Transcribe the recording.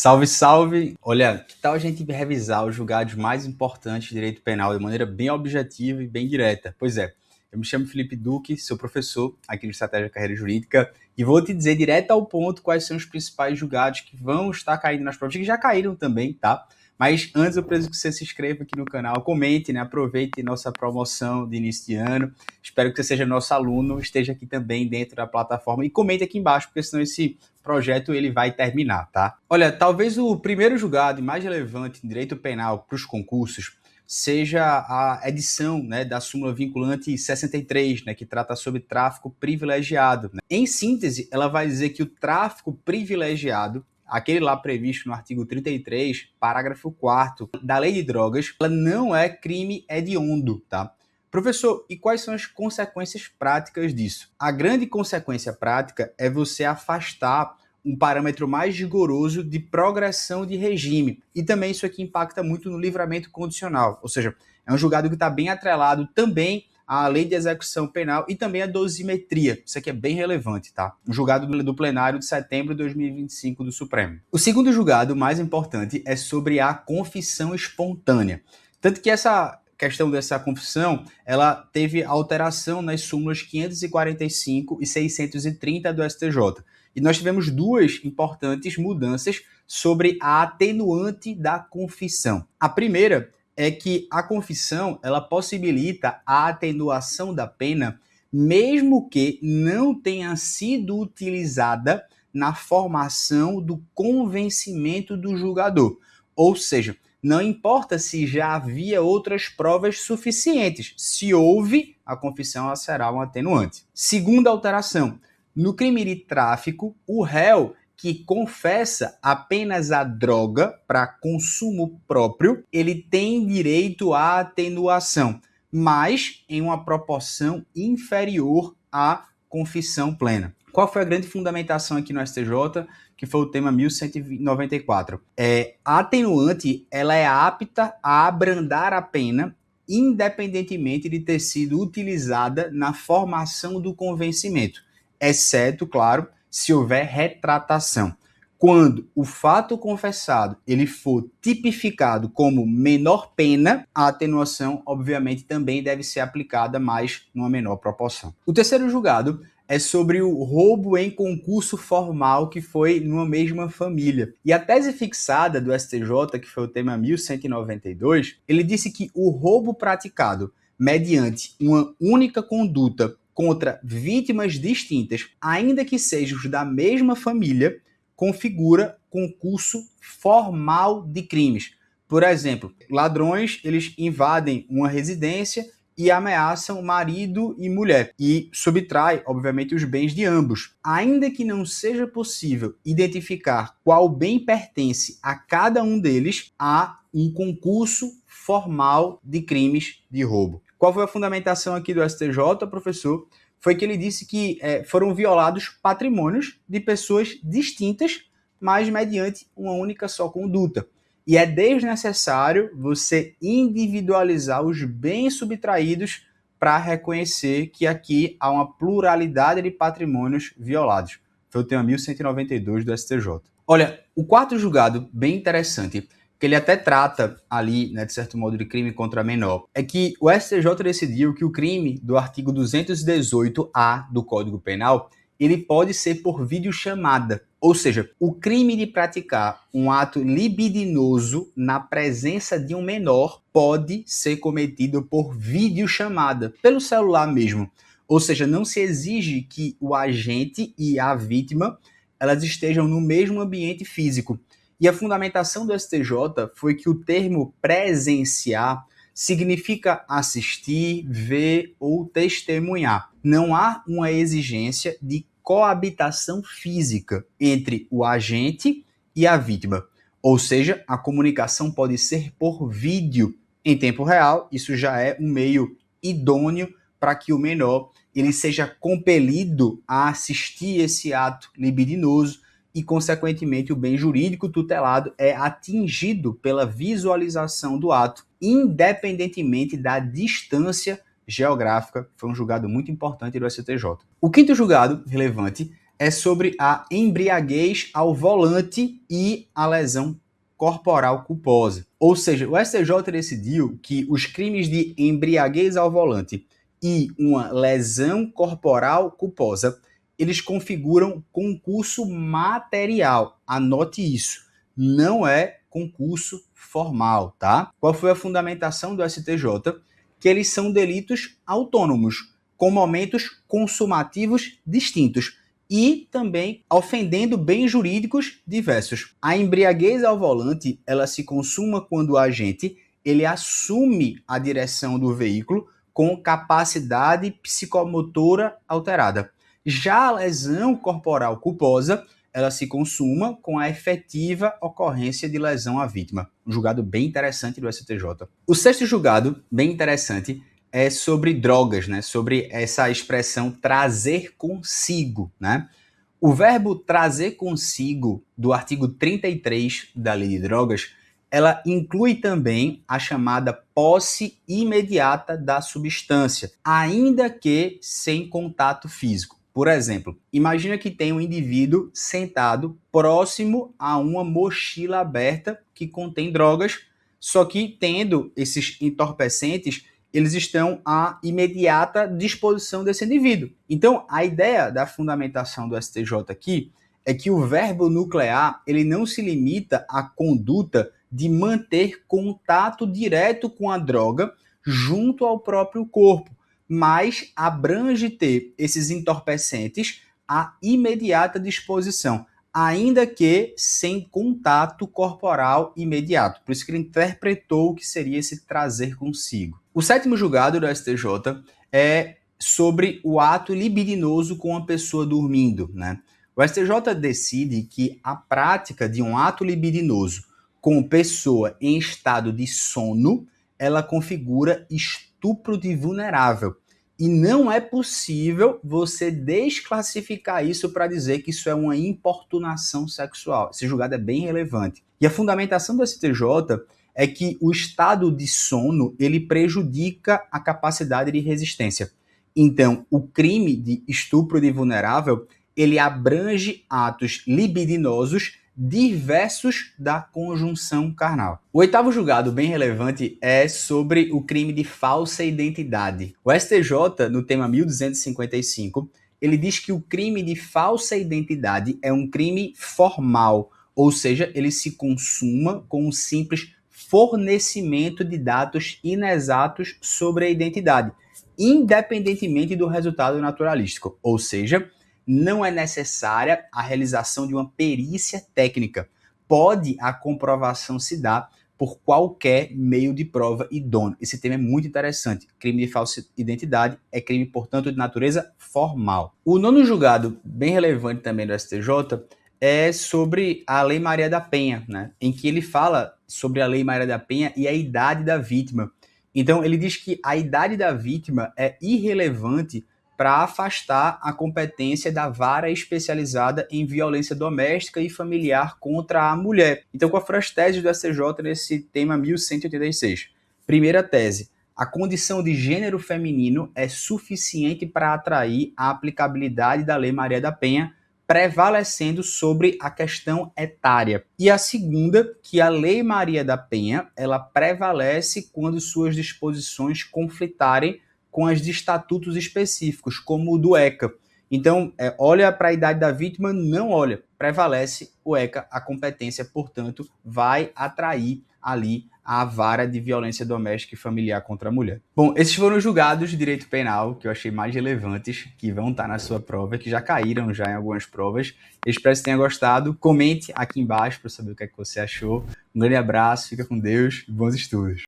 Salve, salve! Olha, que tal a gente revisar os julgados mais importantes de direito penal de maneira bem objetiva e bem direta? Pois é, eu me chamo Felipe Duque, sou professor aqui no Estratégia Carreira Jurídica e vou te dizer direto ao ponto quais são os principais julgados que vão estar caindo nas provas, que já caíram também, tá? Mas antes eu preciso que você se inscreva aqui no canal, comente, né? Aproveite nossa promoção de início de ano. Espero que você seja nosso aluno, esteja aqui também dentro da plataforma e comente aqui embaixo, porque senão esse projeto ele vai terminar, tá? Olha, talvez o primeiro julgado e mais relevante em direito penal para os concursos seja a edição, né, da súmula vinculante 63, né, que trata sobre tráfico privilegiado, né? Em síntese, ela vai dizer que o tráfico privilegiado, aquele lá previsto no artigo 33, parágrafo 4º da Lei de Drogas, ela não é crime hediondo, tá? Professor, e quais são as consequências práticas disso? A grande consequência prática é você afastar um parâmetro mais rigoroso de progressão de regime. E também isso aqui impacta muito no livramento condicional, ou seja, é um julgado que está bem atrelado também à lei de execução penal e também à dosimetria. Isso aqui é bem relevante, tá? Um julgado do plenário de setembro de 2025 do Supremo. O segundo julgado, mais importante, é sobre a confissão espontânea. Tanto que essa questão dessa confissão, ela teve alteração nas súmulas 545 e 630 do STJ. E nós tivemos duas importantes mudanças sobre a atenuante da confissão. A primeira é que a confissão, ela possibilita a atenuação da pena, mesmo que não tenha sido utilizada na formação do convencimento do julgador. Ou seja, não importa se já havia outras provas suficientes. Se houve, a confissão ela será um atenuante. Segunda alteração. No crime de tráfico, o réu que confessa apenas a droga para consumo próprio, ele tem direito à atenuação, mas em uma proporção inferior à confissão plena. Qual foi a grande fundamentação aqui no STJ, que foi o tema 1194? A atenuante ela é apta a abrandar a pena, independentemente de ter sido utilizada na formação do convencimento, exceto, claro, se houver retratação. Quando o fato confessado ele for tipificado como menor pena, a atenuação, obviamente, também deve ser aplicada, mas numa menor proporção. O terceiro julgado é sobre o roubo em concurso formal que foi numa mesma família. E a tese fixada do STJ, que foi o tema 1192, ele disse que o roubo praticado mediante uma única conduta contra vítimas distintas, ainda que sejam da mesma família, configura concurso formal de crimes. Por exemplo, ladrões, eles invadem uma residência e ameaçam marido e mulher e subtrai, obviamente, os bens de ambos. Ainda que não seja possível identificar qual bem pertence a cada um deles, há um concurso formal de crimes de roubo. Qual foi a fundamentação aqui do STJ, professor? Foi que ele disse que foram violados patrimônios de pessoas distintas, mas mediante uma única só conduta. E é desnecessário você individualizar os bens subtraídos para reconhecer que aqui há uma pluralidade de patrimônios violados. Foi o tema 1192 do STJ. Olha, o quarto julgado, bem interessante, que ele até trata ali, né, de certo modo, de crime contra menor, é que o STJ decidiu que o crime do artigo 218-A do Código Penal, ele pode ser por videochamada. Ou seja, o crime de praticar um ato libidinoso na presença de um menor pode ser cometido por videochamada, pelo celular mesmo. Ou seja, não se exige que o agente e a vítima elas estejam no mesmo ambiente físico. E a fundamentação do STJ foi que o termo presenciar significa assistir, ver ou testemunhar. Não há uma exigência de coabitação física entre o agente e a vítima. Ou seja, a comunicação pode ser por vídeo em tempo real. Isso já é um meio idôneo para que o menor ele seja compelido a assistir esse ato libidinoso e, consequentemente, o bem jurídico tutelado é atingido pela visualização do ato, independentemente da distância geográfica. Foi um julgado muito importante do STJ. O quinto julgado relevante é sobre a embriaguez ao volante e a lesão corporal culposa. Ou seja, o STJ decidiu que os crimes de embriaguez ao volante e uma lesão corporal culposa, eles configuram concurso material. Anote isso. Não é concurso formal, tá? Qual foi a fundamentação do STJ? Que eles são delitos autônomos, com momentos consumativos distintos e também ofendendo bens jurídicos diversos. A embriaguez ao volante, ela se consuma quando o agente ele assume a direção do veículo com capacidade psicomotora alterada. Já a lesão corporal culposa, ela se consuma com a efetiva ocorrência de lesão à vítima. Um julgado bem interessante do STJ. O sexto julgado, bem interessante, é sobre drogas, né? Sobre essa expressão trazer consigo, né? O verbo trazer consigo do artigo 33 da Lei de Drogas, ela inclui também a chamada posse imediata da substância, ainda que sem contato físico. Por exemplo, imagina que tem um indivíduo sentado próximo a uma mochila aberta que contém drogas, só que tendo esses entorpecentes, eles estão à imediata disposição desse indivíduo. Então, a ideia da fundamentação do STJ aqui é que o verbo nuclear, ele não se limita à conduta de manter contato direto com a droga junto ao próprio corpo, mas abrange ter esses entorpecentes à imediata disposição, ainda que sem contato corporal imediato. Por isso que ele interpretou o que seria esse trazer consigo. O sétimo julgado do STJ é sobre o ato libidinoso com a pessoa dormindo, né? O STJ decide que a prática de um ato libidinoso com pessoa em estado de sono, ela configura estupro de vulnerável. E não é possível você desclassificar isso para dizer que isso é uma importunação sexual. Esse julgado é bem relevante. E a fundamentação do STJ é que o estado de sono, ele prejudica a capacidade de resistência. Então, o crime de estupro de vulnerável, ele abrange atos libidinosos diversos da conjunção carnal. O oitavo julgado bem relevante é sobre o crime de falsa identidade. O STJ, no tema 1255, ele diz que o crime de falsa identidade é um crime formal, ou seja, ele se consuma com um simples fornecimento de dados inexatos sobre a identidade, independentemente do resultado naturalístico, ou seja, não é necessária a realização de uma perícia técnica. Pode a comprovação se dar por qualquer meio de prova idôneo. Esse tema é muito interessante. Crime de falsa identidade é crime, portanto, de natureza formal. O nono julgado, bem relevante também do STJ, é sobre a Lei Maria da Penha, né? Em que ele fala sobre a Lei Maria da Penha e a idade da vítima. Então, ele diz que a idade da vítima é irrelevante para afastar a competência da vara especializada em violência doméstica e familiar contra a mulher. Então, qual foram as teses do STJ nesse tema 1186? Primeira tese: a condição de gênero feminino é suficiente para atrair a aplicabilidade da Lei Maria da Penha, prevalecendo sobre a questão etária. E a segunda, que a Lei Maria da Penha, ela prevalece quando suas disposições conflitarem com as de estatutos específicos, como o do ECA. Então, olha para a idade da vítima, não olha, prevalece o ECA, a competência, portanto, vai atrair ali a vara de violência doméstica e familiar contra a mulher. Bom, esses foram os julgados de direito penal que eu achei mais relevantes, que vão estar na sua prova, que já caíram já em algumas provas. Eu espero que você tenha gostado. Comente aqui embaixo para saber o que é que você achou. Um grande abraço, fica com Deus e bons estudos.